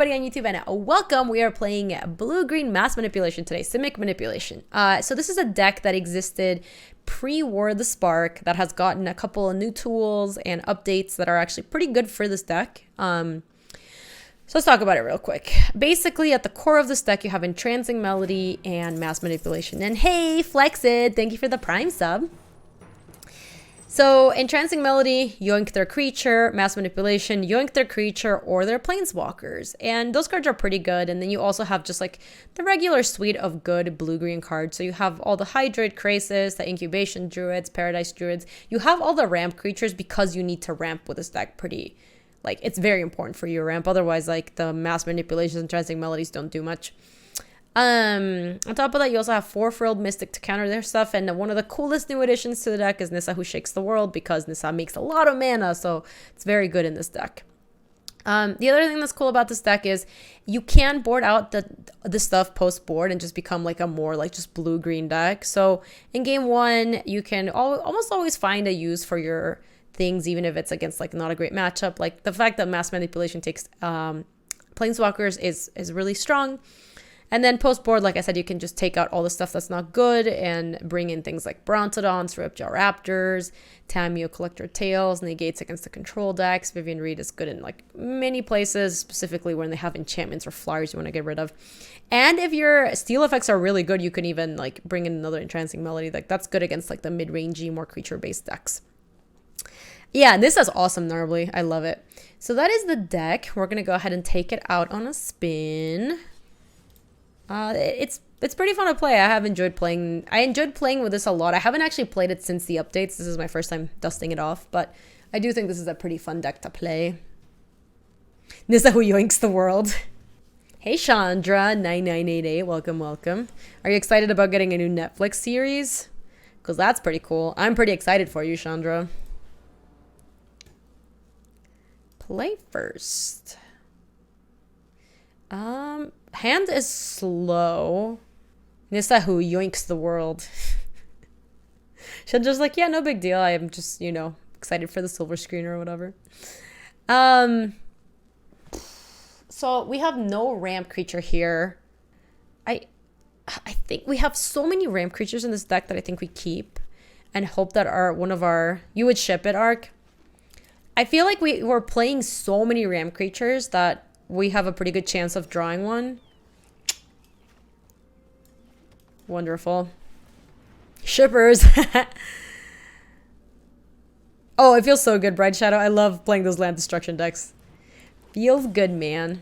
everybody on YouTube, and welcome. We are playing blue-green mass manipulation today, Simic manipulation. So this is a deck that existed pre-War of the Spark that has gotten a couple of new tools and updates that are actually pretty good for this deck. So let's talk about it real quick. Basically, at the core of this deck, you have Entrancing Melody and Mass Manipulation. And hey, Flexed, thank you for the Prime sub. So, Entrancing Melody, yoink their creature. Mass Manipulation, yoink their creature or their planeswalkers. And those cards are pretty good. And then you also have just like the regular suite of good blue-green cards. So you have all the Hydroid Krasis, the Incubation Druids, Paradise Druids. You have all the ramp creatures because you need to ramp with this deck pretty... Like, it's very important for you to ramp. Otherwise, like, the Mass Manipulations and Entrancing Melodies don't do much. On top of that, you also have 4 Frilled Mystic to counter their stuff, and one of the coolest new additions to the deck is Nissa Who Shakes the World, because Nissa makes a lot of mana, so it's very good in this deck. The other thing that's cool about this deck is you can board out the stuff post-board and just become like a more like just blue-green deck. So in game 1, you can almost always find a use for your things, even if it's against like not a great matchup. Like the fact that Mass Manipulation takes Planeswalkers is really strong. And then post-board, like I said, you can just take out all the stuff that's not good and bring in things like Brontodons, Ripjaw Raptors, Tamiyo Collector Tails, negates against the control decks. Vivian Reed is good in like many places, specifically when they have enchantments or flyers you want to get rid of. And if your steal effects are really good, you can even like bring in another Entrancing Melody. Like that's good against like the mid-rangey, more creature-based decks. Yeah, this is awesome, Gnarbly. I love it. So that is the deck. We're going to go ahead and take it out on a spin. It's pretty fun to play. I enjoyed playing with this a lot. I haven't actually played it since the updates. This is my first time dusting it off, but I do think this is a pretty fun deck to play. Nissa Who Yoinks the World. Hey Chandra, 9988, welcome. Are you excited about getting a new Netflix series? Because that's pretty cool. I'm pretty excited for you, Chandra. Play first. Hand is slow. Nissa Who Yoinks the World. Chandra's like, yeah, no big deal. I am just, you know, excited for the silver screen or whatever. So we have no ramp creature here. I think we have so many ramp creatures in this deck that I think we keep and hope that you would ship it, Arc. I feel like we're playing so many ramp creatures that we have a pretty good chance of drawing one. Wonderful. Shippers. Oh, it feels so good, Bright Shadow. I love playing those land destruction decks. Feels good, man.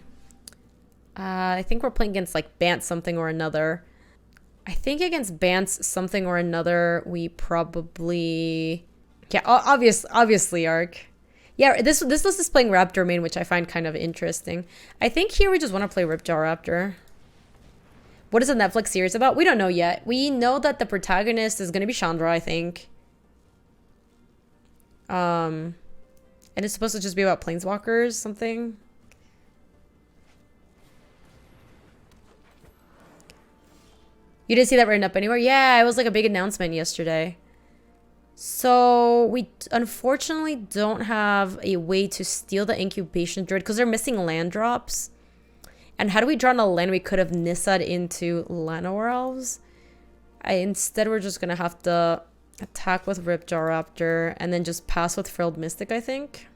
I think we're playing against like Bant something or another. I think against Bant's something or another, we probably... Yeah, obviously, Arc. Yeah, this list is playing Raptor main, which I find kind of interesting. I think here we just want to play Ripjaw Raptor. What is the Netflix series about? We don't know yet. We know that the protagonist is going to be Chandra, I think. And it's supposed to just be about planeswalkers, something. You didn't see that written up anywhere? Yeah, it was like a big announcement yesterday. So we unfortunately don't have a way to steal the Incubation Druid because they're missing land drops. And how do we draw on a land we could have Nissa'd into Llanowar Elves? Instead, we're just going to have to attack with Ripjaw Raptor and then just pass with Frilled Mystic, I think.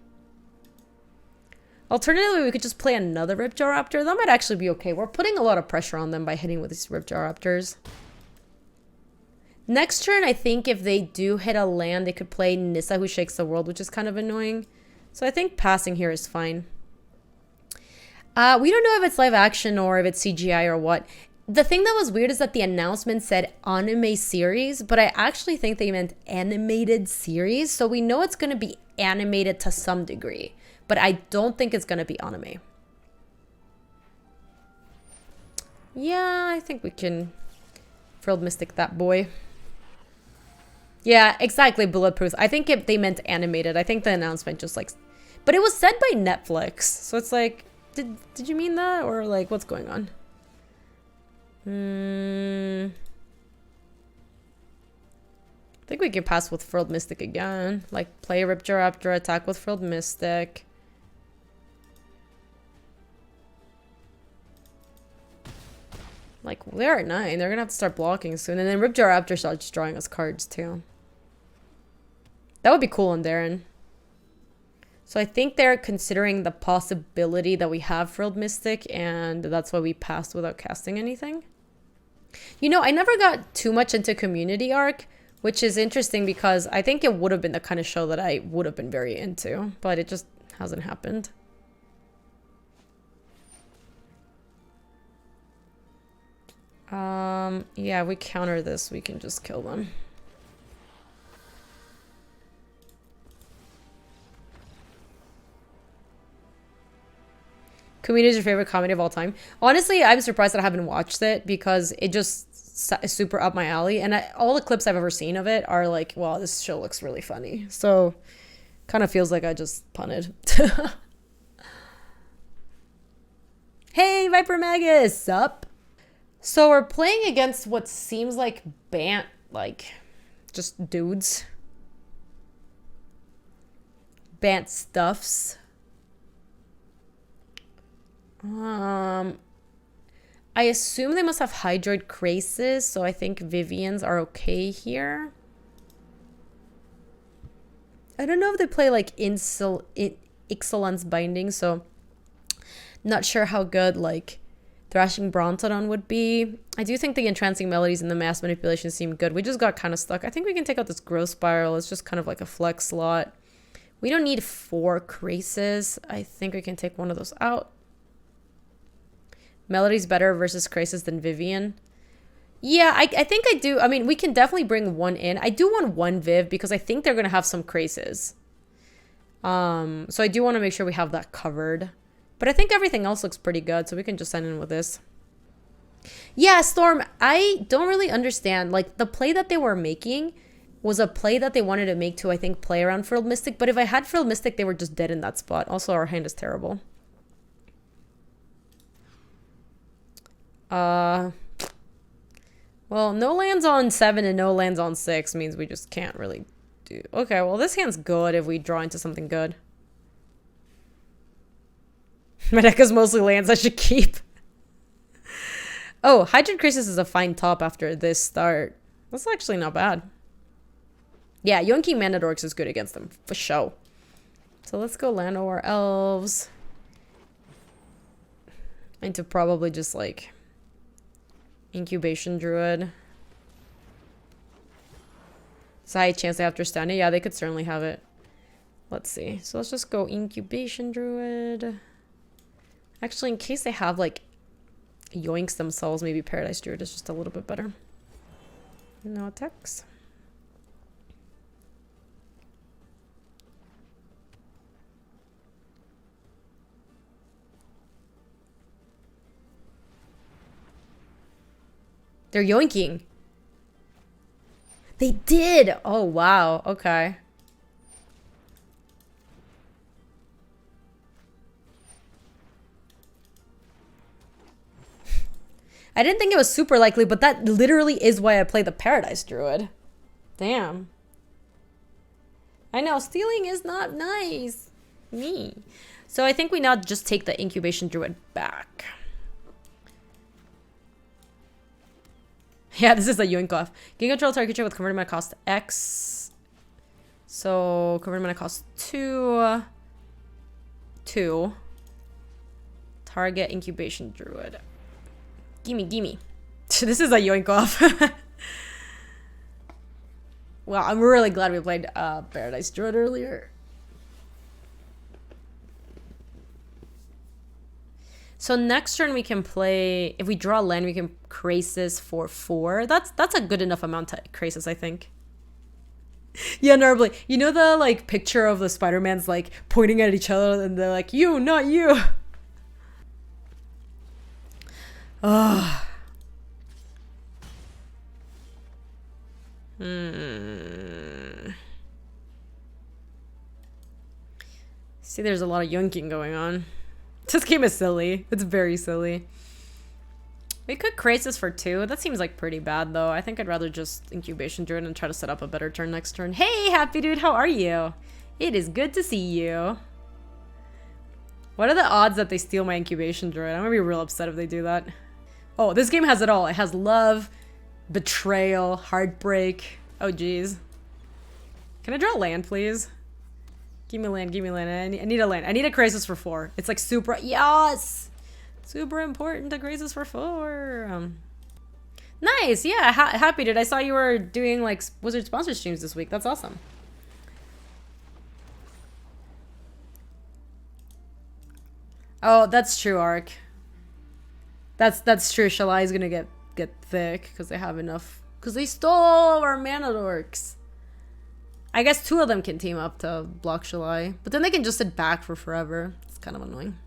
Alternatively, we could just play another Ripjaw Raptor. That might actually be okay. We're putting a lot of pressure on them by hitting with these Ripjaw Raptors. Next turn, I think if they do hit a land, they could play Nissa Who Shakes the World, which is kind of annoying. So I think passing here is fine. We don't know if it's live action or if it's CGI or what. The thing that was weird is that the announcement said anime series, but I actually think they meant animated series. So we know it's going to be animated to some degree, but I don't think it's going to be anime. Yeah, I think we can Frilled Mystic that boy. Yeah, exactly, Bulletproof. I think they meant animated. I think the announcement just like... But it was said by Netflix, so it's like... Did you mean that? Or like, what's going on? I think we can pass with Frilled Mystic again. Like, play Ripjaw Raptor, attack with Frilled Mystic. Like, they're at 9. They're gonna have to start blocking soon. And then Ripjaw Raptor starts drawing us cards, too. That would be cool on Darren. So I think they're considering the possibility that we have Frilled Mystic, and that's why we passed without casting anything. You know, I never got too much into Community Arc, which is interesting because I think it would have been the kind of show that I would have been very into, but it just hasn't happened. Yeah, we counter this, we can just kill them. Community is your favorite comedy of all time? Honestly, I'm surprised that I haven't watched it because it just is super up my alley. And all the clips I've ever seen of it are like, wow, this show looks really funny. So, kind of feels like I just punted. Hey, Viper Magus, sup? So we're playing against what seems like just dudes. Bant stuffs. I assume they must have Hydroid Craces, so I think Vivians are okay here. I don't know if they play like Ixalan's Binding, so not sure how good like Thrashing Brontodon would be. I do think the Entrancing Melodies and the Mass Manipulation seem good. We just got kind of stuck. I think we can take out this Growth Spiral. It's just kind of like a flex slot. We don't need 4 Craces. I think we can take one of those out. Melody's better versus Craces than Vivian. Yeah, I think I do. I mean, we can definitely bring one in. I do want one Viv because I think they're going to have some Craces. So I do want to make sure we have that covered. But I think everything else looks pretty good, so we can just send in with this. Yeah, Storm, I don't really understand. Like, the play that they were making was a play that they wanted to make to, I think, play around Frilled Mystic. But if I had Frilled Mystic, they were just dead in that spot. Also, our hand is terrible. Well, no lands on 7 and no lands on 6 means we just can't really do... Okay, well, this hand's good if we draw into something good. My deck is mostly lands I should keep. Oh, Hydroid Crisis is a fine top after this start. That's actually not bad. Yeah, Yoinking Manadorks is good against them, for sure. So let's go land our elves. And to probably just, like, Incubation Druid. It's a high chance they have to stand it. Yeah, they could certainly have it. Let's see. So let's just go Incubation Druid. Actually, in case they have, like, yoinks themselves, maybe Paradise Druid is just a little bit better. No attacks. They're yoinking. They did! Oh, wow. Okay. I didn't think it was super likely, but that literally is why I play the Paradise Druid. Damn. I know, stealing is not nice. Me. So I think we now just take the Incubation Druid back. Yeah, this is a yoink off. Gain control target creature with converted mana cost X. So converted mana cost 2. Target Incubation Druid. Gimme, gimme. This is a yoink off. Well, I'm really glad we played Paradise Druid earlier. So next turn we can play, if we draw land, we can Crasis for 4. That's a good enough amount to Crasis, I think. Yeah, Narbly. You know the like picture of the Spider-Mans like pointing at each other and they're like, you, not you. Ugh. See, there's a lot of yoinking going on. This game is silly. It's very silly. We could Crasis for 2. That seems like pretty bad, though. I think I'd rather just Incubation Druid and try to set up a better turn next turn. Hey, Happy Dude, how are you? It is good to see you. What are the odds that they steal my Incubation Druid? I'm gonna be real upset if they do that. Oh, this game has it all. It has love, betrayal, heartbreak. Oh, geez. Can I draw land, please? Give me land, give me land. I need a land. I need a Crisis for 4. It's like super... Yes! Super important to Crisis for 4. Nice, yeah, happy, dude. I saw you were doing like Wizard sponsor streams this week. That's awesome. Oh, that's true, Ark. That's true. Shalai is gonna get thick because they have enough. Because they stole all of our mana dorks. I guess 2 of them can team up to block Shalai, but then they can just sit back for forever. It's kind of annoying.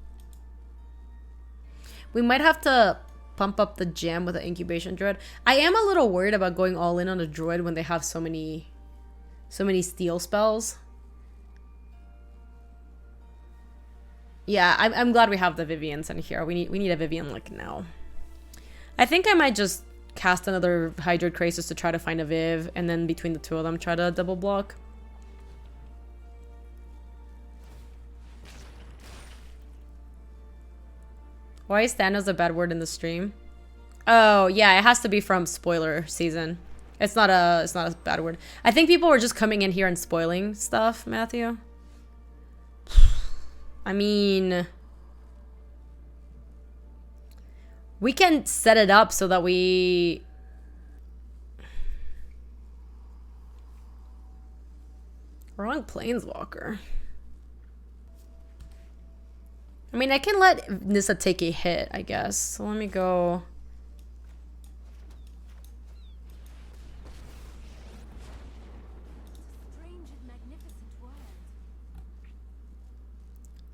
We might have to pump up the gem with an incubation druid. I am a little worried about going all in on a druid when they have so many steal spells. Yeah, I'm glad we have the Vivians in here. We need a Vivian like now. I think I might just cast another Hydroid Crisis to try to find a Viv, and then between the 2 of them try to double block. Why is Thanos a bad word in the stream? Oh yeah, it has to be from spoiler season. It's not a bad word. I think people were just coming in here and spoiling stuff, Matthew. I mean, we can set it up so that we... Wrong Planeswalker. I mean, I can let Nissa take a hit, I guess. So let me go...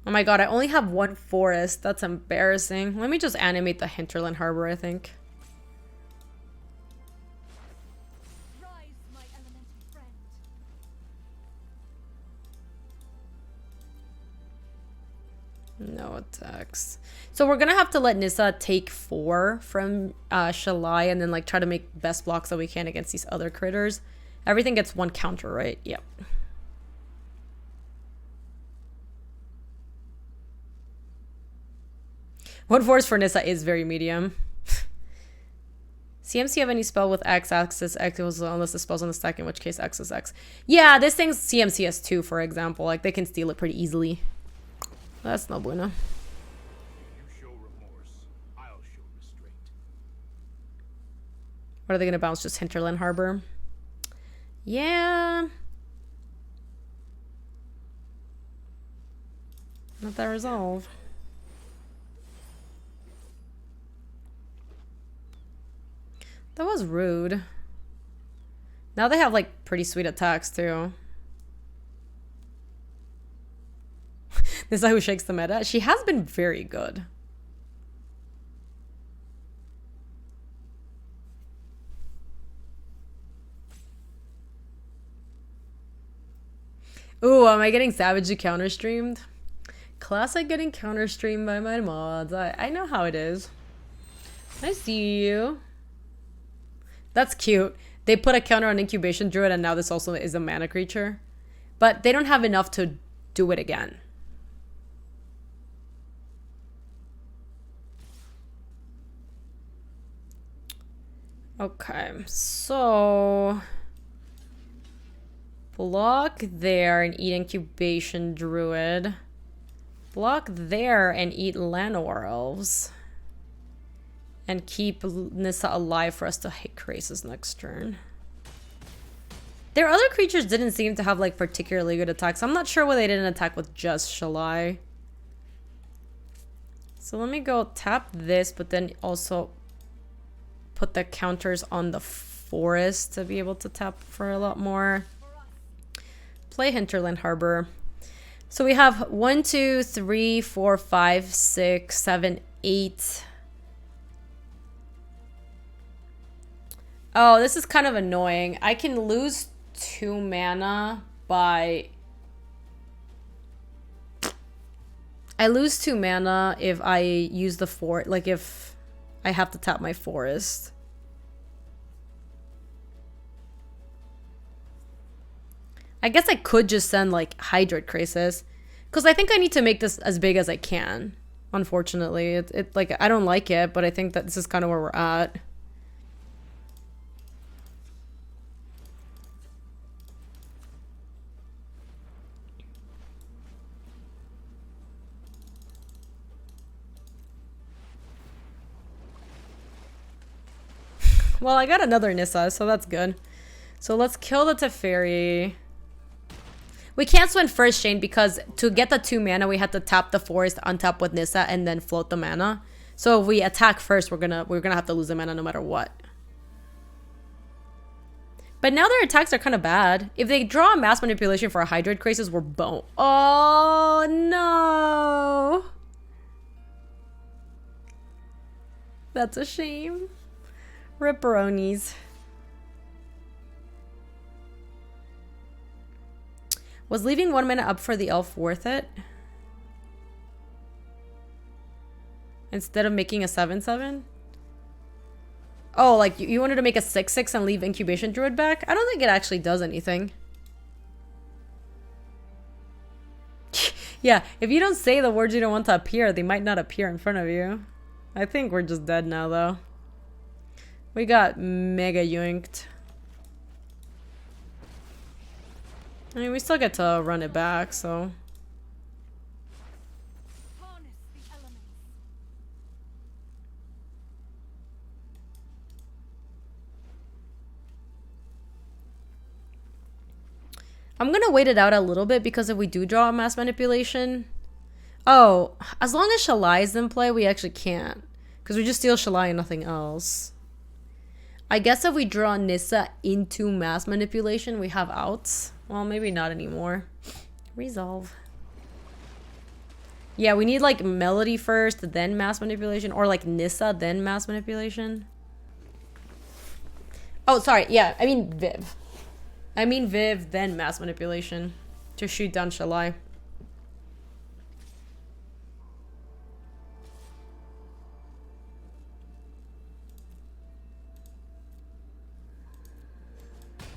Oh my god, I only have 1 forest. That's embarrassing. Let me just animate the Hinterland Harbor, I think. Rise, my elemental friend. No attacks. So we're gonna have to let Nissa take 4 from Shalai and then like try to make best blocks that we can against these other critters. Everything gets 1 counter, right? Yep. One force for Nissa is very medium. CMC have any spell with X, axis X unless the spell's on the stack, in which case X is X. Yeah, this thing's CMC has 2, for example. Like, they can steal it pretty easily. That's no bueno. You show remorse, I'll show restraint. What are they gonna bounce? Just Hinterland Harbor? Yeah. Not that resolve. That was rude. Now they have like pretty sweet attacks too. This is who shakes the meta. She has been very good. Ooh, am I getting savagely counter streamed? Classic getting counter streamed by my mods. I know how it is. I see you. That's cute. They put a counter on Incubation Druid and now this also is a mana creature. But they don't have enough to do it again. Okay, so... block there and eat Incubation Druid. Block there and eat Llanowar Elves. And keep Nissa alive for us to hit Crisis next turn. Their other creatures didn't seem to have like particularly good attacks. I'm not sure why they didn't attack with just Shalai. So let me go tap this, but then also put the counters on the forest to be able to tap for a lot more. Play Hinterland Harbor. So we have 1, 2, 3, 4, 5, 6, 7, 8. Oh, this is kind of annoying. I can lose 2 mana by... I lose 2 mana if I use the fort, like if I have to tap my forest. I guess I could just send like Hydroid Crisis, because I think I need to make this as big as I can. Unfortunately, it like I don't like it, but I think that this is kind of where we're at. Well, I got another Nissa, so that's good. So let's kill the Teferi. We can't swing first, Shane, because to get the 2 mana, we had to tap the forest, untap with Nissa, and then float the mana. So if we attack first, we're gonna have to lose the mana no matter what. But now their attacks are kind of bad. If they draw a Mass Manipulation for a Hydrate Crisis, we're bone. Oh no! That's a shame. Ripperonis. Was leaving 1 mana up for the elf worth it? Instead of making a 7/7? Oh, like you wanted to make a 6/6 and leave Incubation Druid back? I don't think it actually does anything. Yeah, if you don't say the words you don't want to appear, they might not appear in front of you. I think we're just dead now, though. We got mega yoinked. I mean, we still get to run it back, so... I'm gonna wait it out a little bit because if we do draw a Mass Manipulation... Oh, as long as Shalai is in play, we actually can't. Because we just steal Shalai and nothing else. I guess if we draw Nissa into Mass Manipulation, we have outs. Well, maybe not anymore. Resolve. Yeah, we need like Melody first, then Mass Manipulation. Or like Nissa, then Mass Manipulation. Oh, sorry. Yeah, I mean Viv. Then Mass Manipulation. To shoot down Shalai.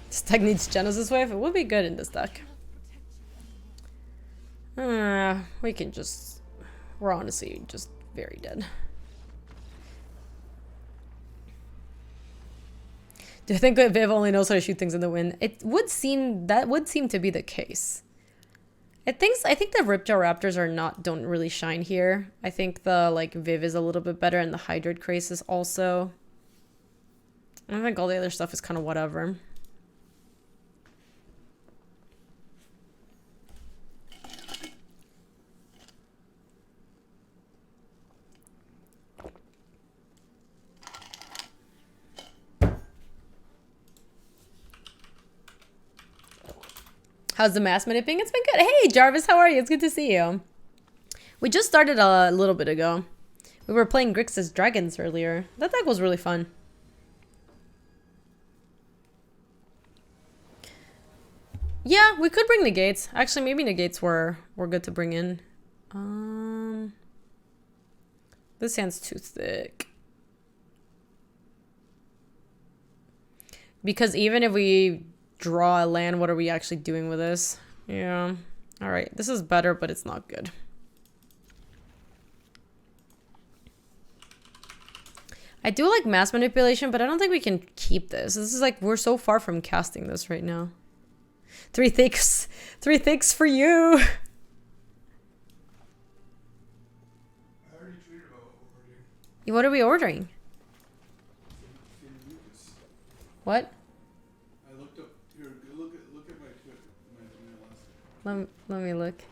This deck needs Genesis Wave. It would be good in this deck. We can just... We're honestly just very dead. Do you think that Viv only knows how to shoot things in the wind? It would seem... That would seem to be the case. I think the Ripjaw Raptors don't really shine here. I think the like Viv is a little bit better and the Hydrate Crisis also. I think all the other stuff is kind of whatever. How's the mass manipping? It's been good. Hey, Jarvis, how are you? It's good to see you. We just started a little bit ago. We were playing Grixis Dragons earlier. That deck was really fun. Yeah, we could bring negates. Actually, maybe negates were good to bring in. This hand's too thick. Because even if we draw a land, what are we actually doing with this? Yeah. All right. This is better, but it's not good. I do like mass manipulation, but I don't think we can keep this. This is like, we're so far from casting this right now. 3 thicks. 3 thicks for you. I already tweeted about what we're ordering. What are we ordering? What? I looked up here. Look at my Twitter. My last. Let me look.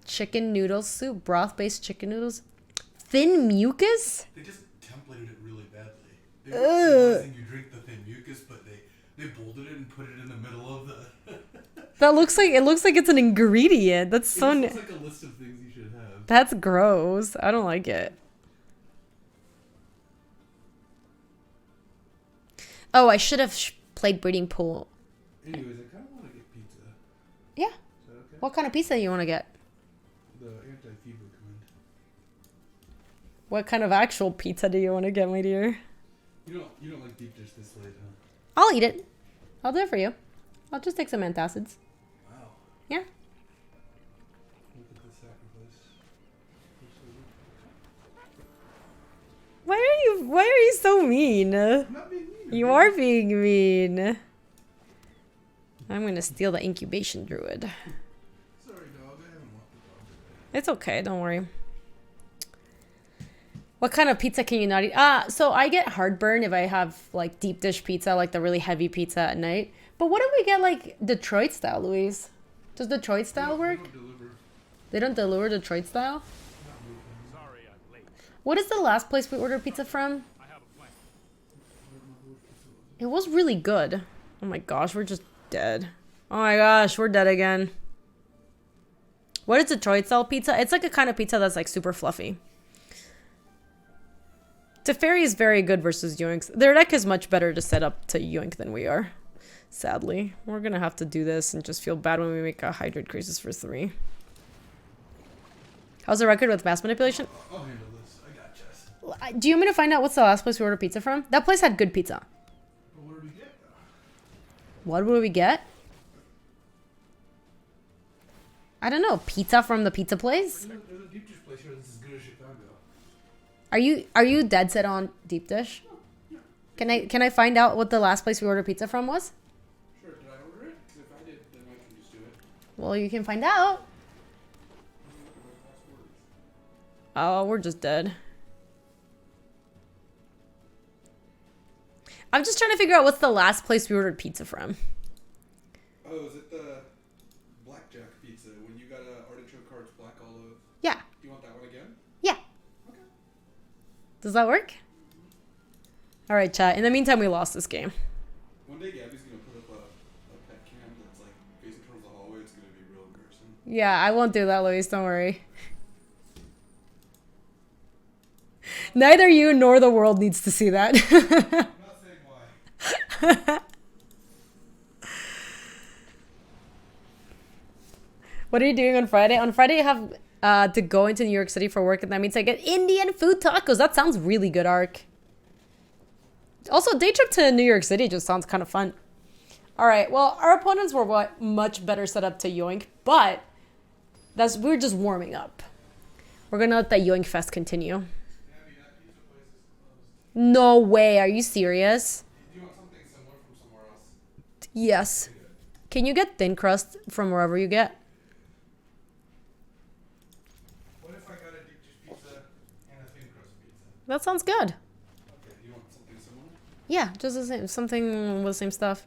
Chicken noodle soup, broth-based chicken noodles. Thin mucus? They just templated it really badly. They were realizing you drink the thin mucus, but they bolded it and put it in the middle of the. That looks like it's an ingredient. That's so. It looks like a list of things you should have. That's gross. I don't like it. Oh, I should have played breeding pool. Anyways, I kind of want to get pizza. Yeah. Is that okay? What kind of pizza do you want to get? The anti-fever kind. What kind of actual pizza do you want to get, my dear? You don't like deep dish this late, huh? I'll eat it. I'll do it for you. I'll just take some antacids. Wow. Yeah. Look at the sacrifice. Why are you so mean? I'm not being mean. You are being mean. I'm gonna steal the incubation druid. Sorry, dog. I haven't walked the dog today. It's okay, don't worry. What kind of pizza can you not eat? So I get heartburn if I have like deep dish pizza, like the really heavy pizza at night. But what if we get like Detroit style, Louise? Does Detroit style work? They don't deliver Detroit style? Sorry, I'm late. What is the last place we ordered pizza from? I have a plan. It was really good. Oh my gosh, we're just dead. Oh my gosh, we're dead again. What is Detroit style pizza? It's like a kind of pizza that's like super fluffy. Teferi is very good versus Yoinks. Their deck is much better to set up to Yoink than we are. Sadly. We're gonna have to do this and just feel bad when we make a Hydrate Crisis for 3. How's the record with mass manipulation? I'll handle this. I got Jess. Do you want me to find out what's the last place we ordered pizza from? That place had good pizza. But what did we get? What would we get? I don't know. Pizza from the pizza place? There's a deep dish place here that's as good as Chicago. Are you dead set on deep dish? Can I find out what the last place we ordered pizza from was? Sure. Did I order it? 'Cause if I did, then I can just do it. Well, you can find out. Oh, we're just dead. I'm just trying to figure out what's the last place we ordered pizza from. Oh, is it the blackjack pizza when you got artichoke hearts, black olive? Yeah. Do you want that one again? Yeah. Okay. Does that work? All right, chat. In the meantime, we lost this game. One day Gaby's gonna put up a pet cam that's like facing towards the hallway. It's gonna be real embarrassing. Yeah, I won't do that, Louise. Don't worry. Neither you nor the world needs to see that. I'm not saying why. What are you doing on Friday? On Friday, I have to go into New York City for work, and that means I get Indian food tacos. That sounds really good, Ark. Also, day trip to New York City just sounds kind of fun. All right, well, our opponents were much better set up to Yoink, but we're just warming up. We're gonna let that Yoink fest continue. Gabby, that pizza place is closed. No way. Are you serious? Do you want something similar from somewhere else? Yes. Can you get thin crust from wherever you get? What if I got a deep dish pizza and a thin crust pizza? That sounds good. Okay, you want something similar? Yeah, just the same. Something with the same stuff.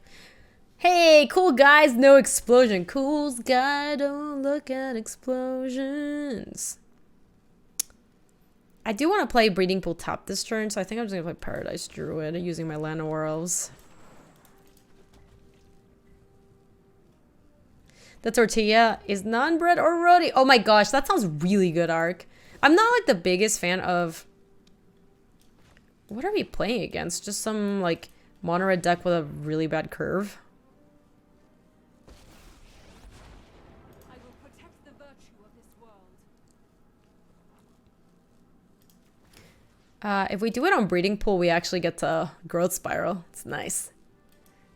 Hey, cool guys, no explosion. Cool's guy, don't look at explosions. I do want to play Breeding Pool top this turn, so I think I'm just going to play Paradise Druid using my Llanowar Elves. The tortilla is non-bread or roti. Oh my gosh, that sounds really good, Ark. I'm not like the biggest fan of... What are we playing against? Just some like mono red deck with a really bad curve. I will protect the virtue of this world. If we do it on Breeding Pool, we actually get to Growth Spiral. It's nice.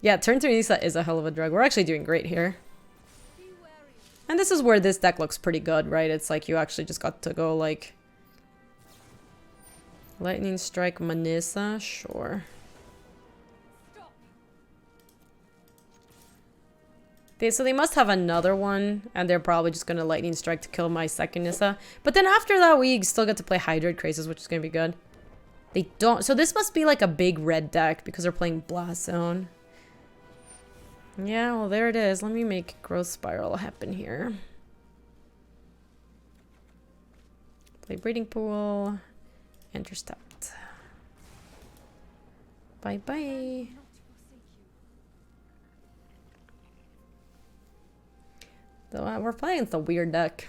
Yeah, turn 3 Nisa is a hell of a drug. We're actually doing great here. Be wary. And this is where this deck looks pretty good, right? It's like you actually just got to go like... Lightning Strike Manisa? Sure. Stop. So they must have another one, and they're probably just going to Lightning Strike to kill my second Nissa. But then after that, we still get to play Hydrate Crisis, which is going to be good. They don't... So this must be like a big red deck because they're playing Blast Zone. Yeah, well, there it is. Let me make Growth Spiral happen here. Play Breeding Pool. Intercept. Bye-bye. Not to forsake you. So, we're playing against a weird deck.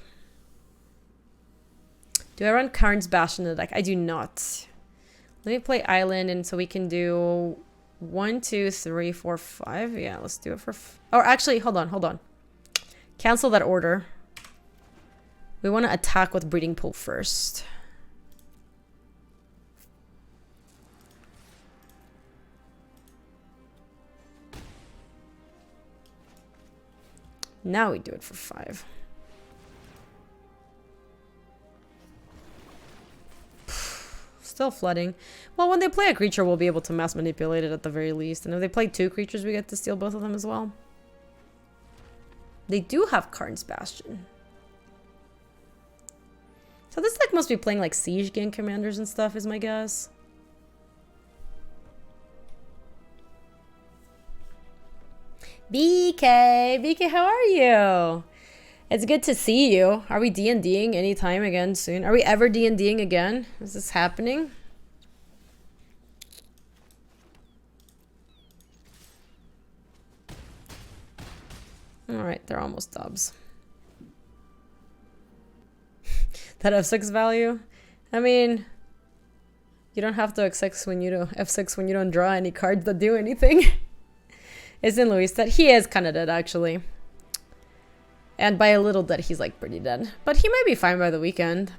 Do I run Karn's Bash in the deck? I do not. Let me play Island, and so we can do 1, 2, 3, 4, 5. Yeah, let's do it for... Or actually, hold on. Cancel that order. We want to attack with Breeding Pool first. Now we do it for 5. Still flooding. Well, when they play a creature, we'll be able to mass manipulate it at the very least. And if they play 2 creatures, we get to steal both of them as well. They do have Karn's Bastion. So this deck must be playing like Siege Gang Commanders and stuff, is my guess. BK, how are you? It's good to see you. Are we D&Ding anytime again soon? Are we ever D&Ding again? Is this happening? Alright, they're almost dubs. That F6 value? I mean, you don't have to F6 when you don't draw any cards that do anything. Isn't Luis dead? He is kind of dead, actually. And by a little dead, he's like pretty dead. But he might be fine by the weekend.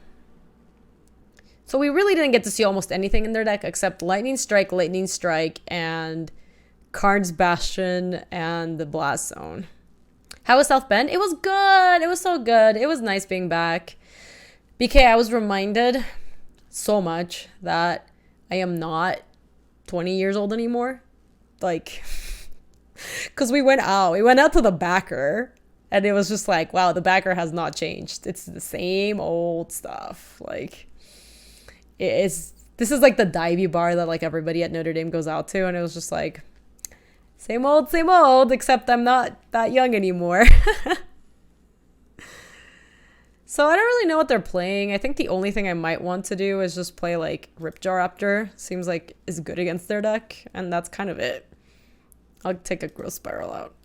So we really didn't get to see almost anything in their deck except Lightning Strike, and Karn's Bastion, and the Blast Zone. How was South Bend? It was good. It was so good. It was nice being back. BK, I was reminded so much that I am not 20 years old anymore. Like, because we went out to the backer, and it was just like, wow, the backer has not changed. It's the same old stuff. Like, this is like the divey bar that like everybody at Notre Dame goes out to, and it was just like, same old, except I'm not that young anymore. So I don't really know what they're playing. I think the only thing I might want to do is just play like Ripjaw Raptor. Seems like is good against their deck, and that's kind of it. I'll take a Growth Spiral out.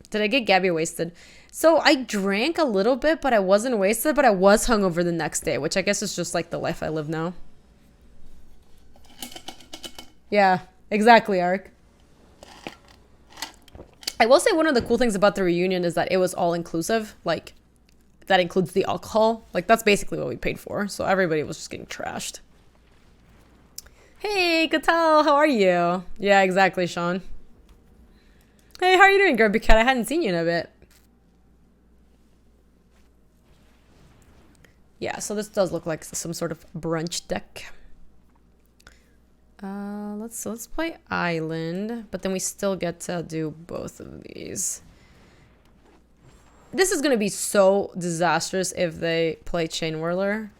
Did I get Gaby wasted? So I drank a little bit, but I wasn't wasted, but I was hungover the next day, which I guess is just like the life I live now. Yeah, exactly, Ark. I will say one of the cool things about the reunion is that it was all inclusive. Like, that includes the alcohol. Like, that's basically what we paid for. So everybody was just getting trashed. Hey, Katal, how are you? Yeah, exactly, Sean. Hey, how are you doing, Gaby Cat? I hadn't seen you in a bit. Yeah, so this does look like some sort of brunch deck. Let's play Island, but then we still get to do both of these. This is gonna be so disastrous if they play Chain Whirler.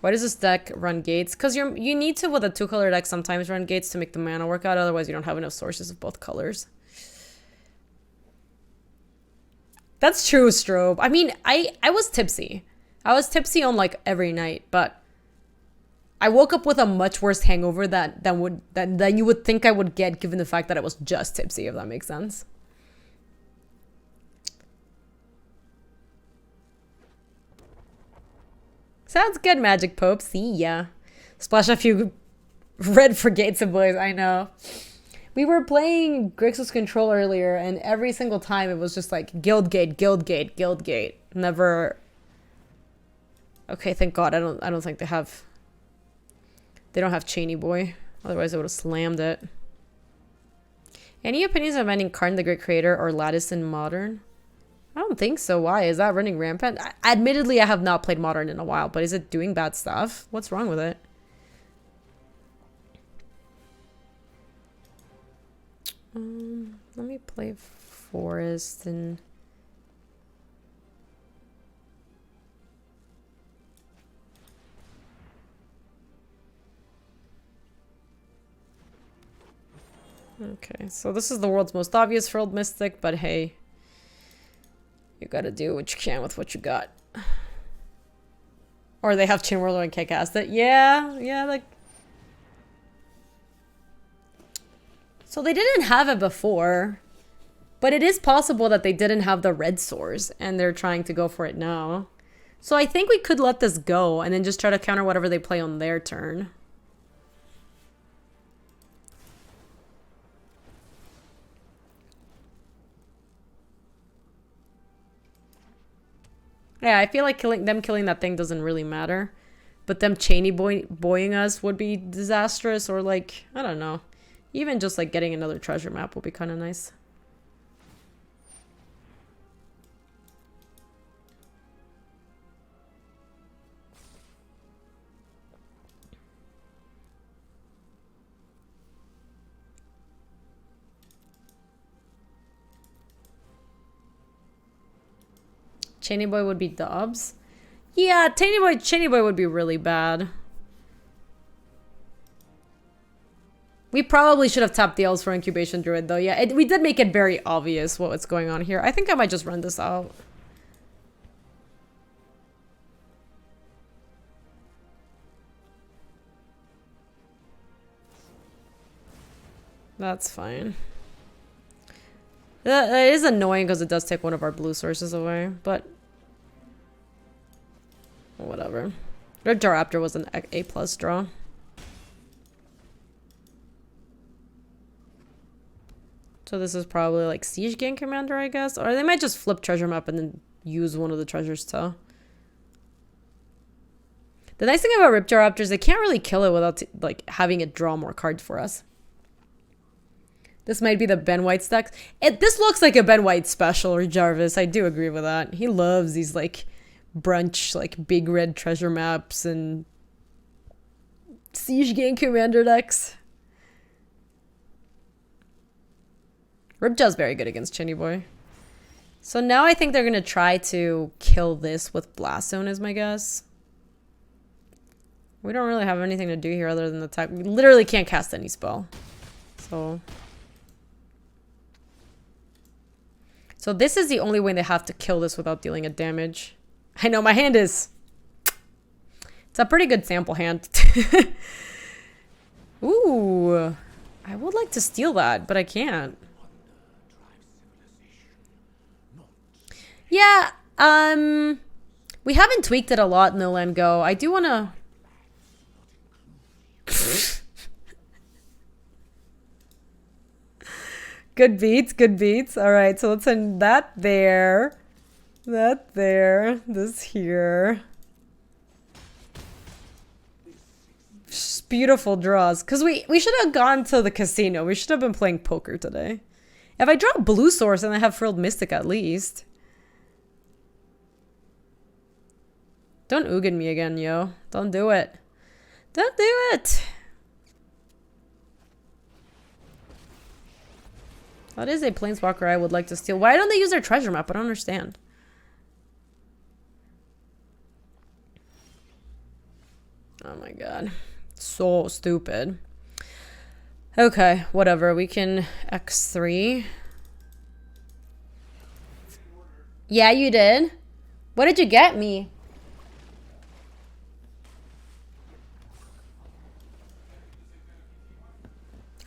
Why does this deck run gates? Because you need to, with a 2-color deck, sometimes run gates to make the mana work out. Otherwise, you don't have enough sources of both colors. That's true, Strobe. I mean, I was tipsy. I was tipsy on like every night, but I woke up with a much worse hangover than you would think I would get, given the fact that I was just tipsy, if that makes sense. Sounds good, Magic Pope. See ya. Splash a few red for Gates of Boys. I know. We were playing Grixis Control earlier, and every single time it was just like Guildgate, Guildgate, Guildgate. Never. Okay, thank God. I don't think they have. They don't have Cheney Boy. Otherwise, I would have slammed it. Any opinions on banning Karn the Great Creator or Lattice in Modern? I don't think so. Why? Is that running rampant? Admittedly, I have not played Modern in a while, but is it doing bad stuff? What's wrong with it? Let me play Forest and... Okay, so this is the world's most obvious Furled Mystic, but hey... You gotta do what you can with what you got. Or they have Chain Whirler and can't cast it. Yeah, like... So they didn't have it before. But it is possible that they didn't have the red source, and they're trying to go for it now. So I think we could let this go, and then just try to counter whatever they play on their turn. Yeah, I feel like killing that thing doesn't really matter. But them Cheney boying us would be disastrous, or like, I don't know. Even just like getting another treasure map would be kind of nice. Chainy Boy would be dubs. Yeah, Chainy Boy would be really bad. We probably should have tapped the elves for Incubation Druid though. Yeah, we did make it very obvious what was going on here. I think I might just run this out. That's fine. That is annoying because it does take one of our blue sources away, but whatever. Ripjaw Raptor was an A+ draw. So this is probably like Siege Gang Commander, I guess. Or they might just flip treasure map and then use one of the treasures too. The nice thing about Ripjaw Raptor is they can't really kill it without like having it draw more cards for us. This might be the Ben White stacks. This looks like a Ben White special, or Jarvis. I do agree with that. He loves these like brunch, like big red treasure maps and Siege Gang Commander decks. Ripjaw's very good against Chinny Boy. So now I think they're going to try to kill this with Blast Zone is my guess. We don't really have anything to do here other than attack. We literally can't cast any spell. So this is the only way they have to kill this without dealing a damage. I know my hand is... It's a pretty good sample hand. Ooh. I would like to steal that, but I can't. Yeah, we haven't tweaked it a lot in No Land Go. I do want to... Good beats, good beats. All right, so let's send that there. That there. This here. Just beautiful draws. Because we should have gone to the casino. We should have been playing poker today. If I draw a blue source and I have Frilled Mystic at least. Don't Ugin me again, yo. Don't do it. Don't do it. That is a Planeswalker I would like to steal. Why don't they use their treasure map? I don't understand. Oh my god. So stupid. Okay, whatever. We can X3. Yeah, you did. What did you get me?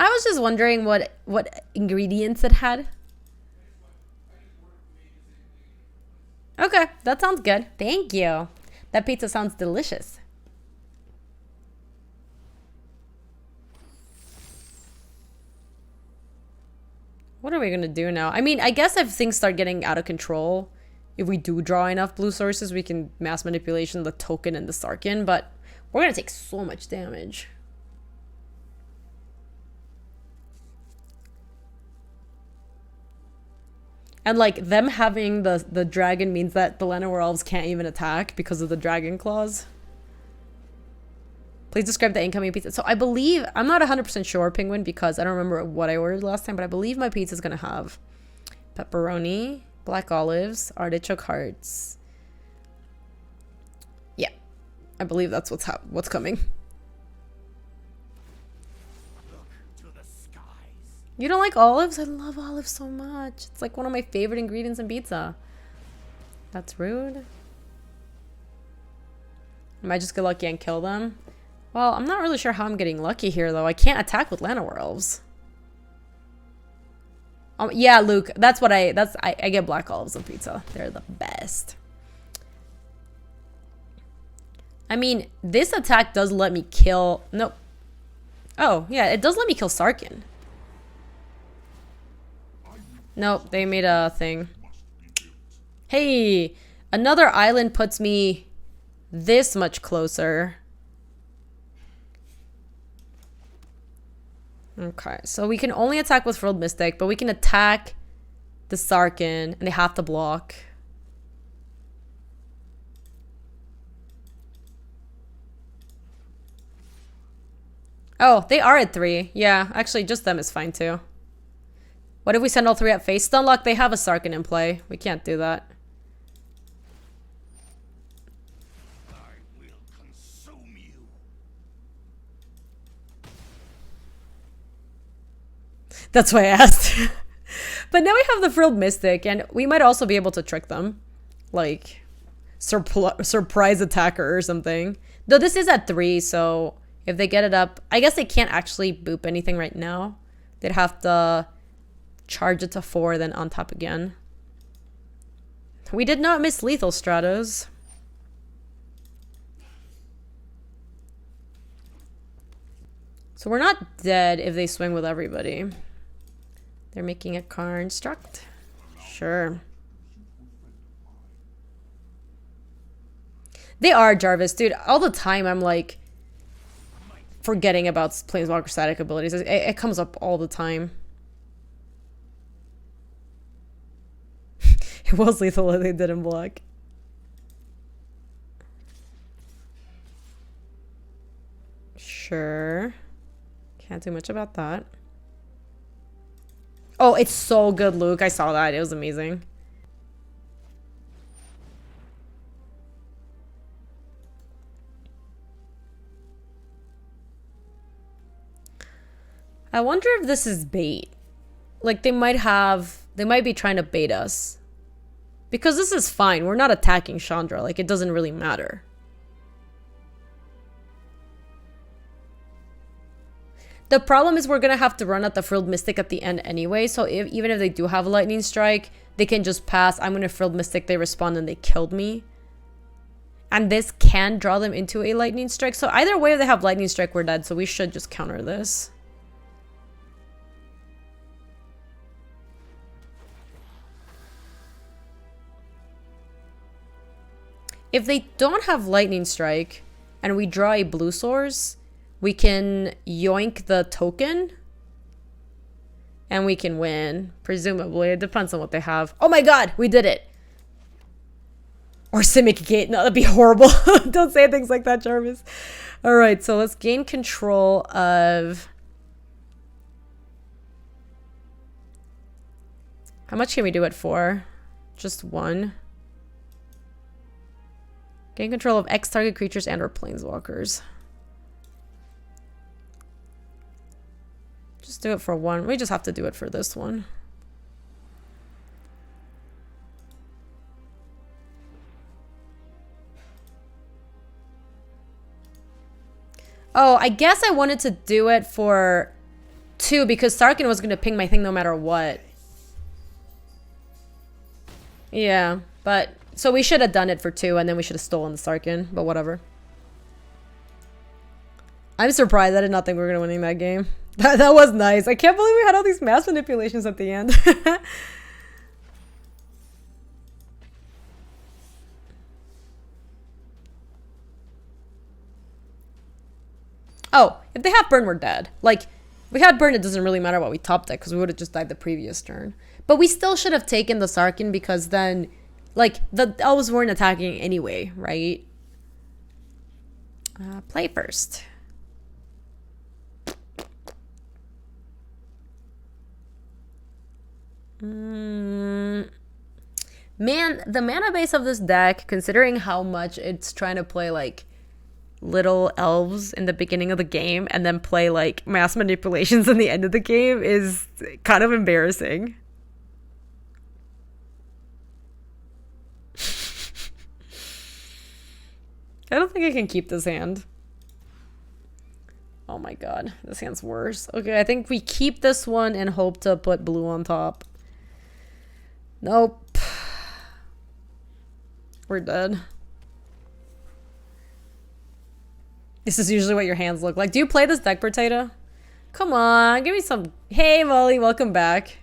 I was just wondering what ingredients it had. Okay, that sounds good. Thank you. That pizza sounds delicious. What are we gonna do now? I mean, I guess if things start getting out of control, if we do draw enough blue sources, we can mass manipulation the token and the Sarkin, but we're gonna take so much damage. And like them having the dragon means that the Llanowar elves can't even attack because of the dragon claws. Please describe the incoming pizza. So I believe, I'm not 100% sure, Penguin, because I don't remember what I ordered last time, but I believe my pizza is going to have pepperoni, black olives, artichoke hearts. Yeah, I believe that's what's coming. You don't like olives? I love olives so much. It's like one of my favorite ingredients in pizza. That's rude. I might just get lucky and kill them. Well, I'm not really sure how I'm getting lucky here, though. I can't attack with Llanowar elves. Yeah, Luke. That's what I get black olives on pizza. They're the best. I mean, this attack does let me kill... Nope. Oh, yeah. It does let me kill Sarkin. Nope, they made a thing. Hey, another island puts me this much closer. Okay, so we can only attack with Frilled Mystic, but we can attack the Sarkin, and they have to block. Oh, they are at 3. Yeah, actually, just them is fine, too. What if we send all 3 at face? Stunlock, they have a Sarkin in play. We can't do that. That's why I asked. But now we have the Frilled Mystic, and we might also be able to trick them. Like, surprise attacker or something. Though this is at 3, so if they get it up... I guess they can't actually boop anything right now. They'd have to charge it to 4, then on top again. We did not miss lethal Stratos. So we're not dead if they swing with everybody. They're making a car instruct. Sure. They are, Jarvis. Dude, all the time I'm like forgetting about Planeswalker static abilities. It comes up all the time. It was lethal that they didn't block. Sure. Can't do much about that. Oh, it's so good, Luke. I saw that. It was amazing. I wonder if this is bait. Like, they might be trying to bait us. Because this is fine. We're not attacking Chandra. Like, it doesn't really matter. The problem is we're going to have to run at the Frilled Mystic at the end anyway. So even if they do have a Lightning Strike, they can just pass. I'm going to Frilled Mystic. They respond and they killed me. And this can draw them into a Lightning Strike. So either way, if they have Lightning Strike, we're dead. So we should just counter this. If they don't have Lightning Strike and we draw a blue source, we can yoink the token and we can win. Presumably. It depends on what they have. Oh my god, we did it. Or Simic Gate. No, that'd be horrible. Don't say things like that, Jarvis. Alright, so let's gain control of... How much can we do it for? Just 1. Gain control of X target creatures and or planeswalkers. Just do it for 1. We just have to do it for this one. Oh, I guess I wanted to do it for 2 because Sarkin was going to ping my thing no matter what. Yeah, but... So we should have done it for 2 and then we should have stolen the Sarkin, but whatever. I'm surprised. I did not think we were going to win that game. That was nice. I can't believe we had all these mass manipulations at the end. Oh, if they have burn, we're dead. Like, if we had burn, it doesn't really matter what we top deck because we would have just died the previous turn. But we still should have taken the Sarkin because then... Like, the elves weren't attacking anyway, right? Play first. Man, the mana base of this deck, considering how much it's trying to play, like, little elves in the beginning of the game and then play, like, mass manipulations in the end of the game is kind of embarrassing. I don't think I can keep this hand. Oh my god, this hand's worse. Okay, I think we keep this one and hope to put blue on top. Nope. We're dead. This is usually what your hands look like. Do you play this deck, Potato? Come on, give me some... Hey, Molly, welcome back.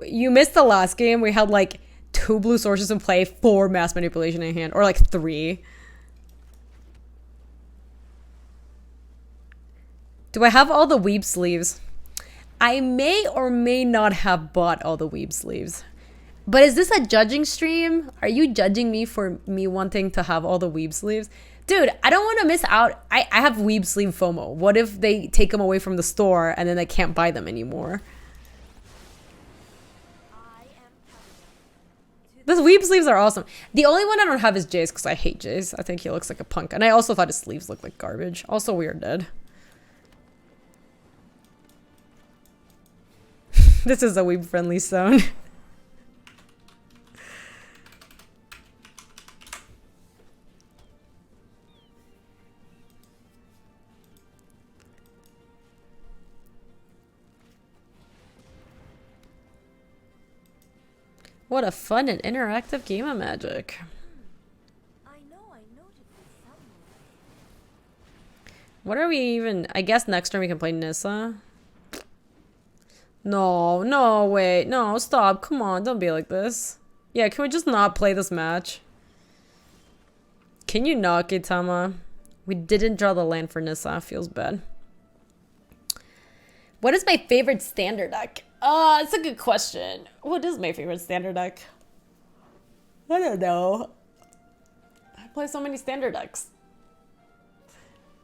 You missed the last game. We had, like... 2 blue sources in play, 4 mass manipulation in hand, or like 3. Do I have all the weeb sleeves? I may or may not have bought all the weeb sleeves. But is this a judging stream? Are you judging me for me wanting to have all the weeb sleeves? Dude, I don't want to miss out. I have weeb sleeve FOMO. What if they take them away from the store and then I can't buy them anymore? Those weeb sleeves are awesome. The only one I don't have is Jay's because I hate Jay's. I think he looks like a punk. And I also thought his sleeves looked like garbage. Also, we are dead. This is a weeb-friendly zone. What a fun and interactive game of Magic. I noted this somewhere. What are we even... I guess next turn we can play Nissa. No, no, wait. No, stop. Come on, don't be like this. Yeah, can we just not play this match? Can you not, Gitama? We didn't draw the land for Nissa. Feels bad. What is my favorite standard deck? It's a good question. What is my favorite standard deck? I don't know. I play so many standard decks.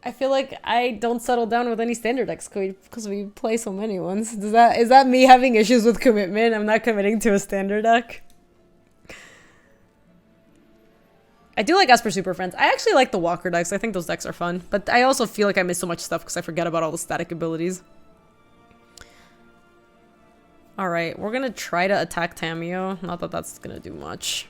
I feel like I don't settle down with any standard decks because we play so many ones. Is that me having issues with commitment? I'm not committing to a standard deck. I do like Esper Super Friends. I actually like the Walker decks. I think those decks are fun. But I also feel like I miss so much stuff because I forget about all the static abilities. Alright, we're gonna try to attack Tamiyo. Not that that's gonna do much.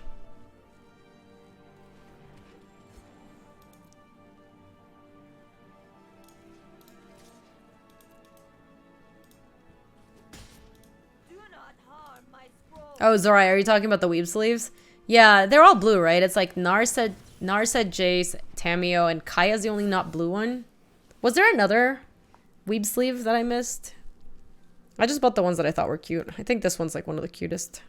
Do not harm my scroll. Oh, Zorai, are you talking about the weeb sleeves? Yeah, they're all blue, right? It's like Narset, Jace, Tamiyo, and Kaya's the only not blue one. Was there another weeb sleeve that I missed? I just bought the ones that I thought were cute. I think this one's like one of the cutest.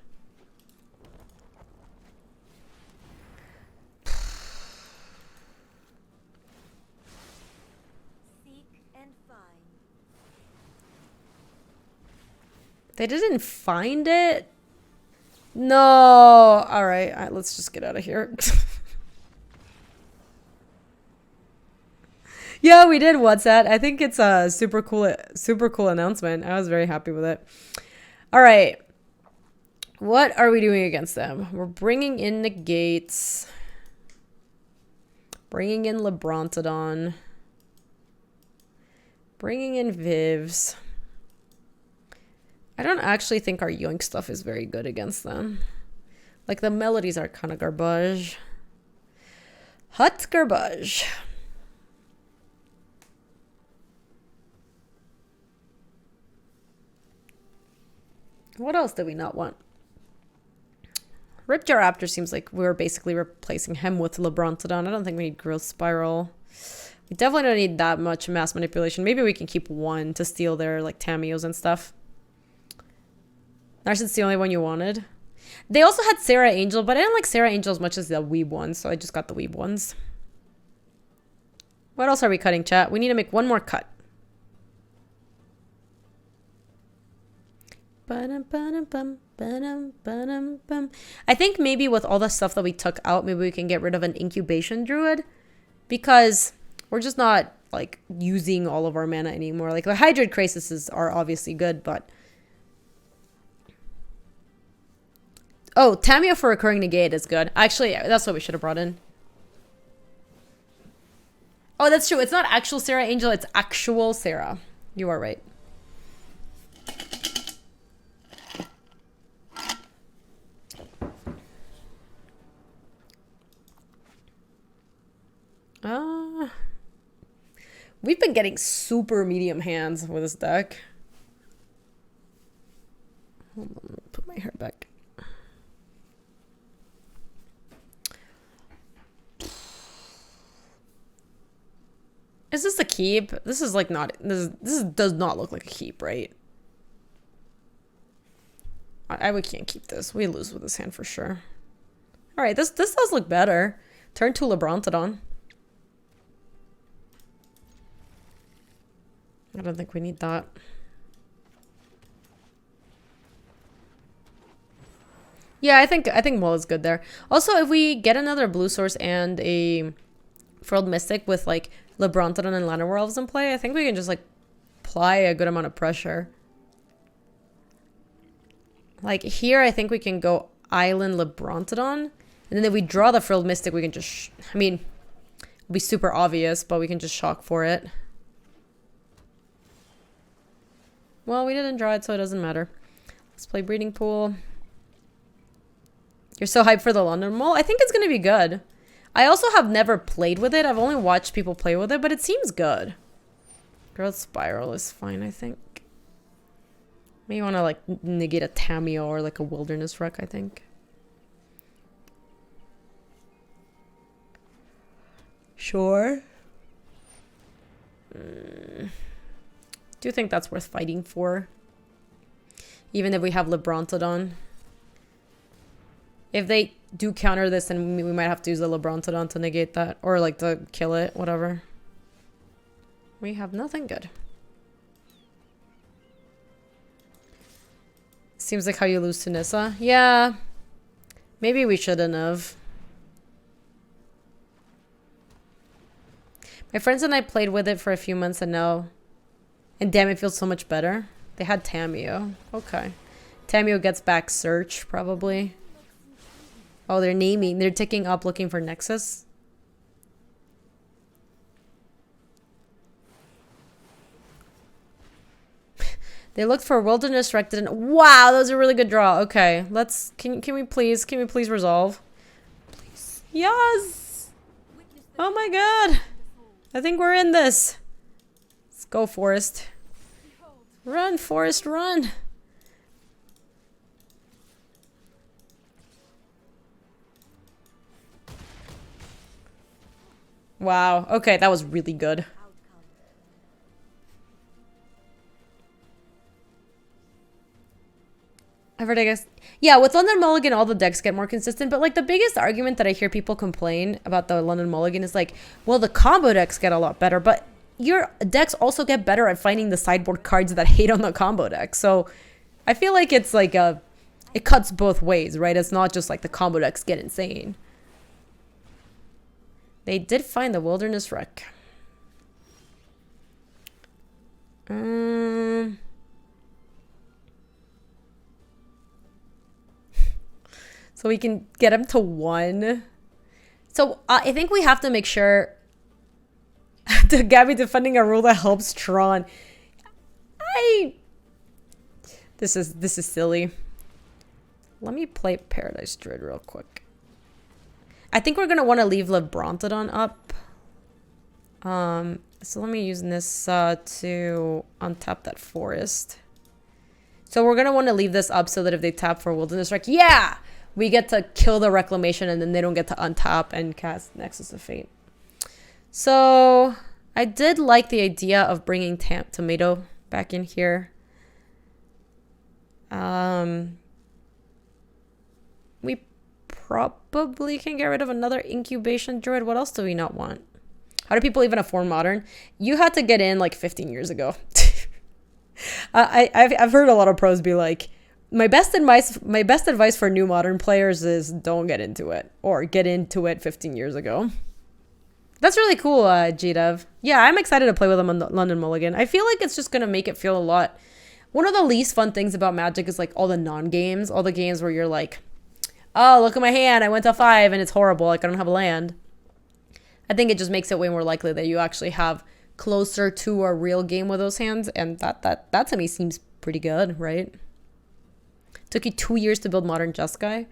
Seek and find. They didn't find it? No. All right, let's just get out of here. Yeah, we did WhatsApp. I think it's a super cool announcement. I was very happy with it. All right. What are we doing against them? We're bringing in Negates. Bringing in Lebrontodon. Bringing in Vivs. I don't actually think our Yoink stuff is very good against them. Like, the melodies are kind of garbage. Hot garbage. What else do we not want? Ripjaw Raptor seems like we're basically replacing him with Lebrontodon. I don't think we need Growth Spiral. We definitely don't need that much mass manipulation. Maybe we can keep one to steal their like Tamiyos and stuff. Narcis's the only one you wanted. They also had Sarah Angel, but I didn't like Sarah Angel as much as the Weeb ones, so I just got the Weeb ones. What else are we cutting, chat? We need to make one more cut. I think maybe with all the stuff that we took out, maybe we can get rid of an Incubation Druid, because we're just not like using all of our mana anymore. Like the Hydroid Crises are obviously good, but oh, Tamiyo for Recurring Negate is good. Actually, that's what we should have brought in. Oh, that's true. It's not actual Sarah Angel, it's actual Sarah. You are right. We've been getting super medium hands with this deck. Hold on, let me put my hair back. Is this a keep? This is like not, this does not look like a keep, right? We can't keep this. We lose with this hand for sure. All right, this does look better. Turn to Lebrontodon. I don't think we need that. Yeah, I think Mull is good there. Also, if we get another blue source and a Furled Mystic with like Lebrontodon and Llanowar Elves in play, I think we can just like apply a good amount of pressure. Like here, I think we can go Island Lebrontodon, and then if we draw the Frilled Mystic, we can just, I mean, it'll be super obvious, but we can just shock for it. Well, we didn't draw it, so it doesn't matter. Let's play Breeding Pool. You're so hyped for the London Mole? I think it's going to be good. I also have never played with it. I've only watched people play with it, but it seems good. Growth Spiral is fine, I think. Maybe want to like negate a Tameo or like a Wilderness Wreck, I think. Sure. Do you think that's worth fighting for? Even if we have Lebrontodon. If they do counter this, then we might have to use the Lebrontodon to negate that. Or like to kill it, whatever. We have nothing good. Seems like how you lose to Nissa. Yeah. Maybe we shouldn't have. My friends and I played with it for a few months and now... And damn, it feels so much better. They had Tameo. Okay. Tameo gets back Search, probably. Oh, they're naming. They're ticking up looking for Nexus. They looked for Wilderness Wreck. Wow, that was a really good draw. Okay, let's... Can we please resolve? Please. Yes! Oh my god. I think we're in this. Let's go, Forest. Run, Forest, run. Wow. Okay, that was really good. I've heard, I guess. Yeah, with London Mulligan, all the decks get more consistent. But, like, the biggest argument that I hear people complain about the London Mulligan is, like, well, the combo decks get a lot better. But your decks also get better at finding the sideboard cards that hate on the combo deck. So, I feel like it's, like, it cuts both ways, right? It's not just, like, the combo decks get insane. They did find the Wilderness Wreck. So we can get him to 1. So I think we have to make sure to Gaby defending a rule that helps Tron. This is silly. Let me play Paradise Druid real quick. I think we're gonna want to leave Lebrontodon up. So let me use Nissa to untap that Forest. So we're gonna want to leave this up so that if they tap for Wilderness Wreck, yeah! We get to kill the Reclamation and then they don't get to untap and cast Nexus of Fate. So I did like the idea of bringing Tomato back in here. We probably can get rid of another Incubation Druid. What else do we not want? How do people even afford Modern? You had to get in like 15 years ago. I've heard a lot of pros be like, my best advice for new Modern players is don't get into it, or get into it 15 years ago. That's really cool, GDev. Yeah, I'm excited to play with them on the London Mulligan. I feel like it's just gonna make it feel a lot. One of the least fun things about Magic is like all the non-games, all the games where you're like, oh, look at my hand, I went to 5 and it's horrible, like I don't have a land. I think it just makes it way more likely that you actually have closer to a real game with those hands, and that to me seems pretty good, right? Took you 2 years to build Modern Jeskai.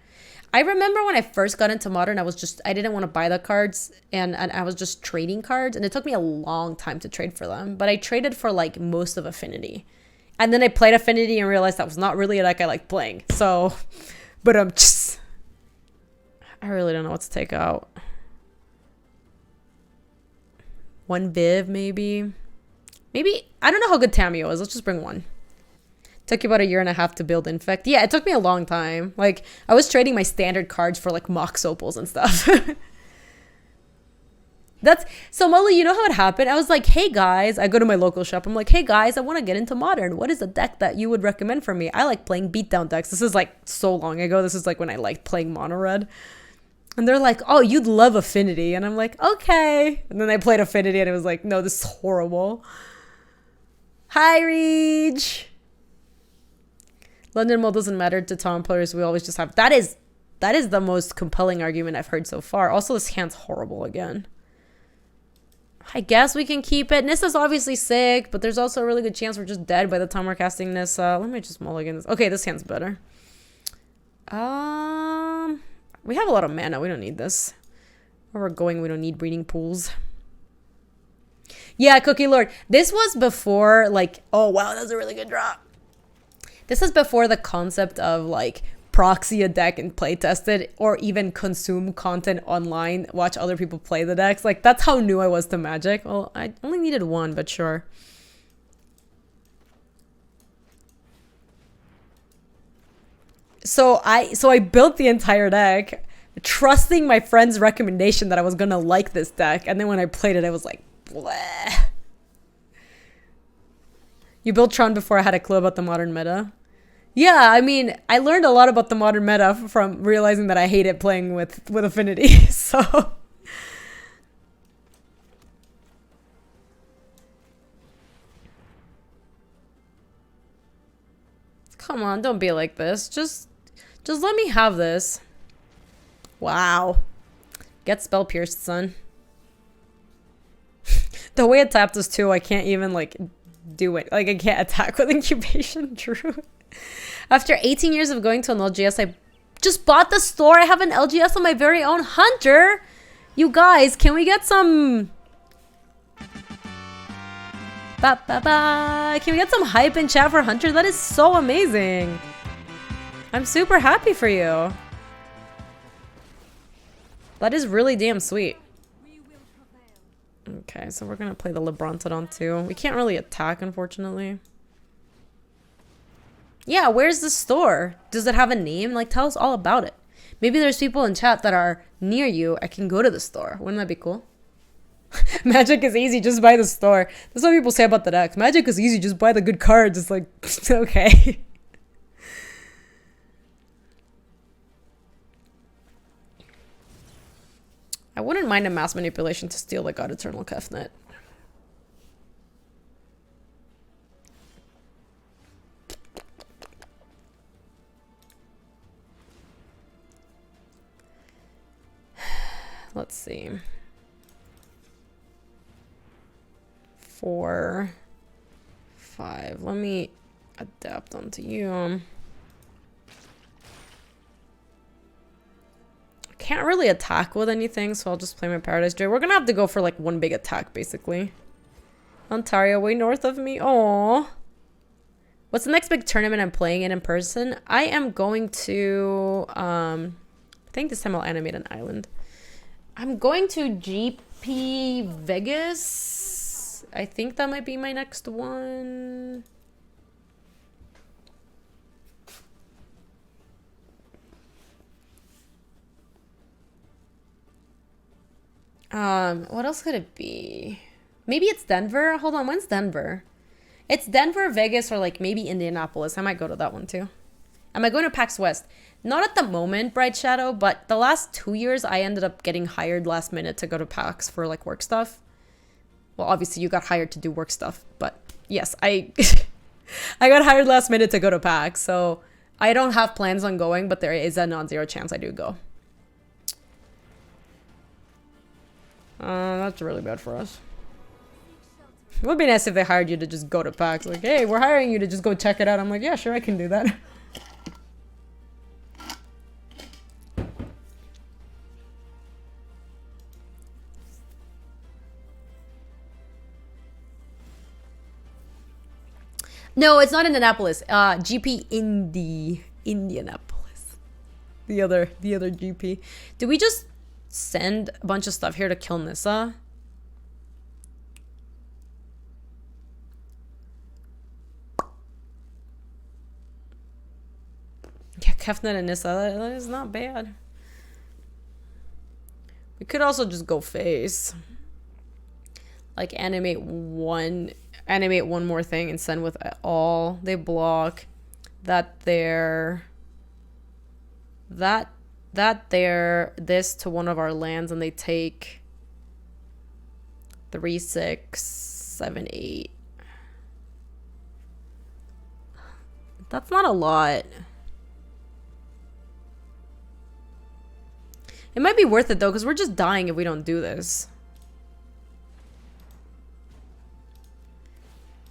I remember when I first got into Modern, I didn't want to buy the cards, and I was just trading cards, and it took me a long time to trade for them, but I traded for like most of Affinity. And then I played Affinity and realized that was not really a deck I liked playing. So, but I really don't know what to take out. 1 Viv, maybe. Maybe, I don't know how good Tameo is. Let's just bring 1. Took you about 1.5 years to build Infect. Yeah, it took me a long time. Like, I was trading my standard cards for, like, Mox Opals and stuff. So, Molly, you know how it happened? I was like, hey, guys. I go to my local shop. I'm like, hey, guys, I want to get into Modern. What is a deck that you would recommend for me? I like playing beatdown decks. This is, like, so long ago. This is, like, when I liked playing Mono Red. And they're like, oh, you'd love Affinity. And I'm like, okay. And then I played Affinity, and it was like, no, this is horrible. Hi, Reach. London Mole doesn't matter to Tom players. We always just have... That is the most compelling argument I've heard so far. Also, this hand's horrible again. I guess we can keep it. Nissa's obviously sick, but there's also a really good chance we're just dead by the time we're casting Nissa. Let me just mulligan this. Okay, this hand's better. We have a lot of mana. We don't need this. Where we're going, we don't need breeding pools. Yeah, Cookie Lord. This was before, like, oh wow, that's a really good drop. This is before the concept of like proxy a deck and play test it, or even consume content online, watch other people play the decks. Like, that's how new I was to Magic. Well, I only needed one, but sure. So I built the entire deck, trusting my friend's recommendation that I was gonna like this deck, and then when I played it, I was like, bleh. You built Tron before I had a clue about the modern meta? Yeah, I mean, I learned a lot about the modern meta from realizing that I hated playing with Affinity, so... Come on, don't be like this. Just let me have this. Wow. Get spell pierced, son. The way it tapped us too, I can't even like do it. Like, I can't attack with incubation. True. After 18 years of going to an LGS, I just bought the store. I have an LGS on my very own. Hunter, you guys, can we get some... Can we get some hype in chat for Hunter? That is so amazing. I'm super happy for you. That is really damn sweet. Okay, so we're gonna play the Lebrontodon too. We can't really attack, unfortunately. Yeah, where's the store? Does it have a name? Like, tell us all about it. Maybe there's people in chat that are near you. I can go to the store. Wouldn't that be cool? Magic is easy, just buy the store. That's what people say about the decks. Magic is easy, just buy the good cards. It's like, okay. I wouldn't mind a mass manipulation to steal the God Eternal Kefnet. Let's see. 4, 5. Let me adapt onto you. Can't really attack with anything, so I'll just play my Paradise Jay. We're gonna have to go for like one big attack, basically. Ontario, way north of me. Aww. What's the next big tournament I'm playing in person? I am going to... I think this time I'll animate an island. I'm going to GP Vegas. I think that might be my next one. What else could it be? Maybe it's Denver. Hold on, when's Denver? It's Denver, Vegas, or like maybe Indianapolis. I might go to that one too. Am I going to PAX West? Not at the moment, Bright Shadow, but the last 2 years I ended up getting hired last minute to go to PAX for like work stuff. Well, obviously you got hired to do work stuff, but yes, I got hired last minute to go to PAX, so I don't have plans on going, but there is a non-zero chance I do go. That's really bad for us. It would be nice if they hired you to just go to PAX. Like, hey, we're hiring you to just go check it out. I'm like, yeah, sure, I can do that. No, it's not Indianapolis. GP Indianapolis. The other GP. Did we just send a bunch of stuff here to kill Nissa? Yeah, Kefnet and Nissa, that is not bad. We could also just go face. Like animate one more thing and send with all. They block that there. This to one of our lands, and they take 3, 6, 7, 8. That's not a lot. It might be worth it though, because we're just dying if we don't do this.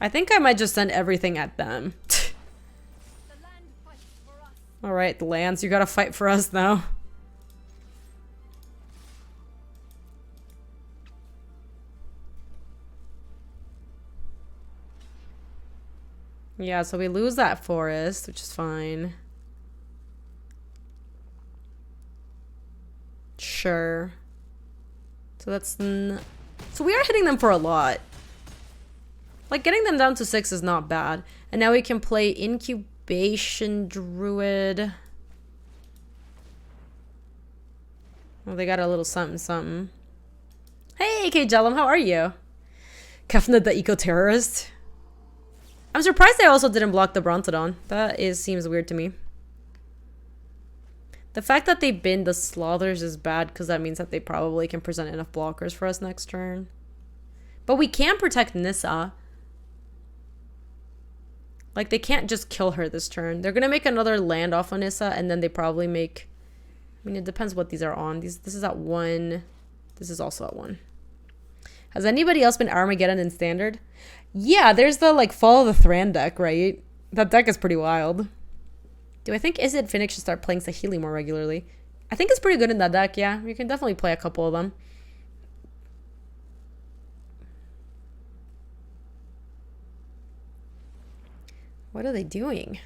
I think I might just send everything at them. The land fights for us. Alright, lands, you gotta fight for us now. Yeah, so we lose that forest, which is fine. Sure. So that's... So we are hitting them for a lot. Like, getting them down to 6 is not bad. And now we can play Incubation Druid. Oh, they got a little something something. Hey, K-Jellum, how are you? Kefna the Eco-Terrorist. I'm surprised they also didn't block the Brontodon. That seems weird to me. The fact that they bin the Slothers is bad because that means that they probably can present enough blockers for us next turn. But we can protect Nissa. Like, they can't just kill her this turn. They're going to make another land off on Nissa, and then they probably make... I mean, it depends what these are on. This is at 1. This is also at 1. Has anybody else been Armageddon in Standard? Yeah, there's the, like, Fall of the Thran deck, right? That deck is pretty wild. Do I think Izzet Phoenix should start playing Saheeli more regularly? I think it's pretty good in that deck, yeah. You can definitely play a couple of them. What are they doing?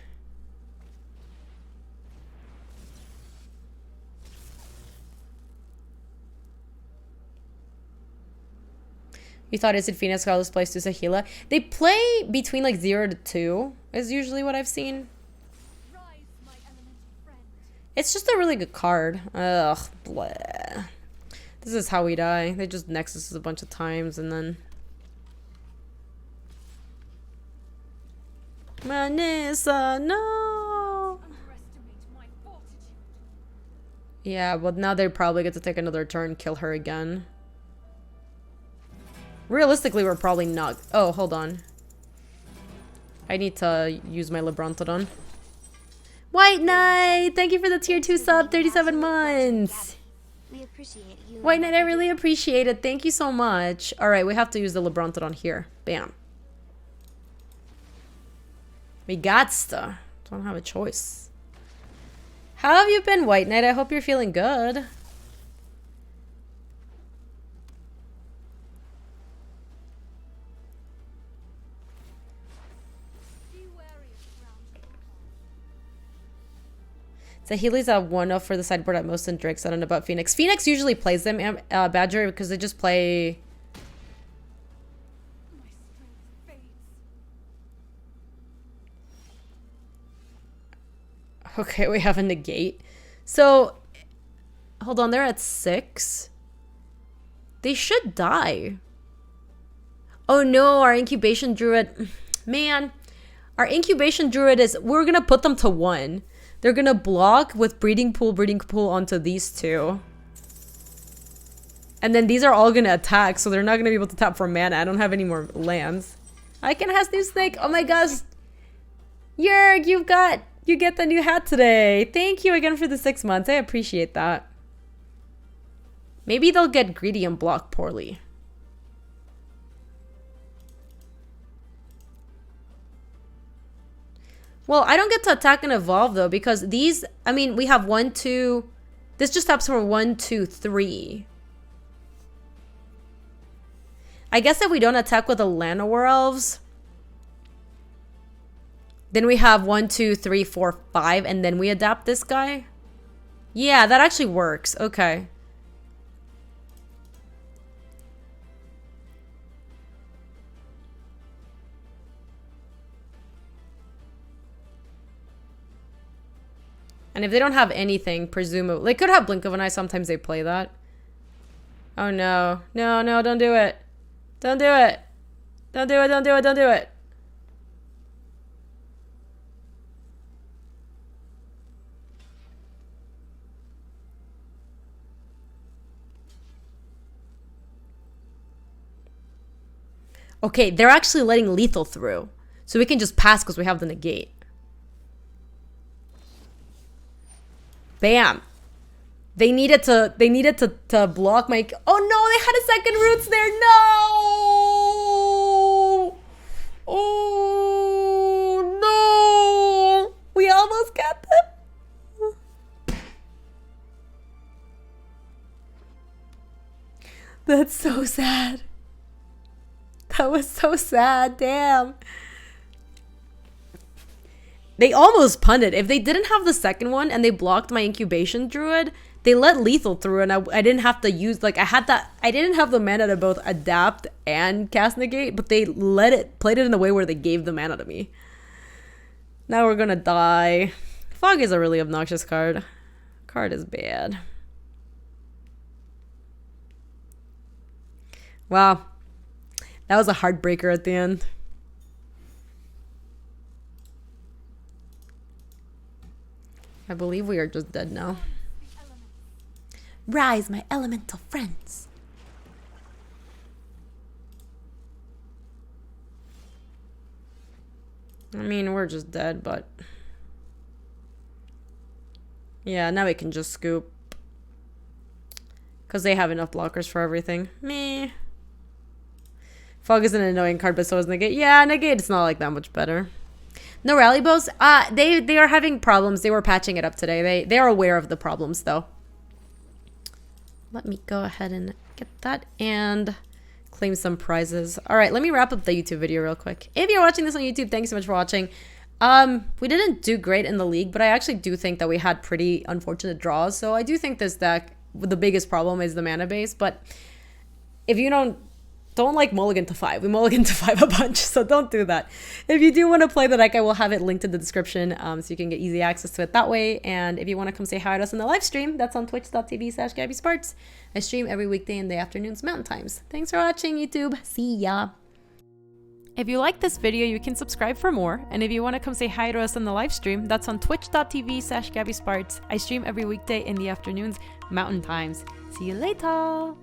You thought Izzet Phoenix got this place to Saheela? They play between like 0 to 2 is usually what I've seen. Rise, my elemental friend. It's just a really good card. Ugh, bleh. This is how we die. They just Nexus us a bunch of times and then... Manissa, no! Underestimate my fortitude. Yeah, but now they probably get to take another turn, kill her again. Realistically, we're probably not... Oh, hold on. I need to use my Lebrontodon. White Knight! Thank you for the tier 2 sub, 37 months! We appreciate you. White Knight, I really appreciate it. Thank you so much. Alright, we have to use the Lebrontodon here. Bam. We gotsta. Don't have a choice. How have you been, White Knight? I hope you're feeling good. Be wary of ground. Saheeli's a 1-0 for the sideboard at most, and Drake's I don't know about Phoenix. Phoenix usually plays them, Badger, because they just play... My strength fades. Okay, we have a negate. So, hold on, they're at 6. They should die. Oh no, our Incubation Druid... Man, our Incubation Druid is... We're gonna put them to 1. They're gonna block with Breeding Pool onto these two. And then these are all gonna attack, so they're not gonna be able to tap for mana. I don't have any more lands. I can have New Snake. Oh my gosh. Yerg, you get the new hat today. Thank you again for the 6 months. I appreciate that. Maybe they'll get greedy and block poorly. Well, I don't get to attack and evolve though, because these, I mean, we have 1, 2. This just taps for 1, 2, 3. I guess if we don't attack with the Llanowar Elves, then we have 1, 2, 3, 4, 5, and then we adapt this guy. Yeah, that actually works. Okay. And if they don't have anything, presumably... They could have Blink of an Eye. Sometimes they play that. Oh, no. No, no, don't do it. Don't do it. Don't do it, don't do it, don't do it. Okay, they're actually letting lethal through. So we can just pass because we have the negate. Bam. They needed to block my... Oh no, they had a second roots there. No! Oh no! We almost got them. That's so sad. That was so sad. Damn. They almost punted. If they didn't have the second one and they blocked my incubation druid, they let lethal through and I didn't have to use, like, I didn't have the mana to both adapt and cast negate, but they played it in a way where they gave the mana to me. Now we're gonna die. Fog is a really obnoxious card. Card is bad. Wow. That was a heartbreaker at the end. I believe we are just dead now. Rise, my elemental friends. I mean, we're just dead, but... yeah, now we can just scoop. Because they have enough blockers for everything. Meh. Fog is an annoying card, but so is Negate. Yeah, Negate is not like that much better. No rally bows. They are having problems. They were patching it up today. They are aware of the problems though. Let me go ahead and get that and claim some prizes. All right, let me wrap up the YouTube video real quick. If you're watching this on YouTube, thanks so much for watching. We didn't do great in the league, but I actually do think that we had pretty unfortunate draws. So I do think this deck, the biggest problem is the mana base. But if you don't like mulligan to 5. We mulligan to 5 a bunch, so don't do that. If you do want to play the deck, I will have it linked in the description so you can get easy access to it that way. And if you want to come say hi to us in the live stream, that's on twitch.tv/GabySpartz. I stream every weekday in the afternoons, mountain times. Thanks for watching, YouTube. See ya. If you like this video, you can subscribe for more. And if you want to come say hi to us on the live stream, that's on twitch.tv/GabySpartz. I stream every weekday in the afternoons, mountain times. See you later.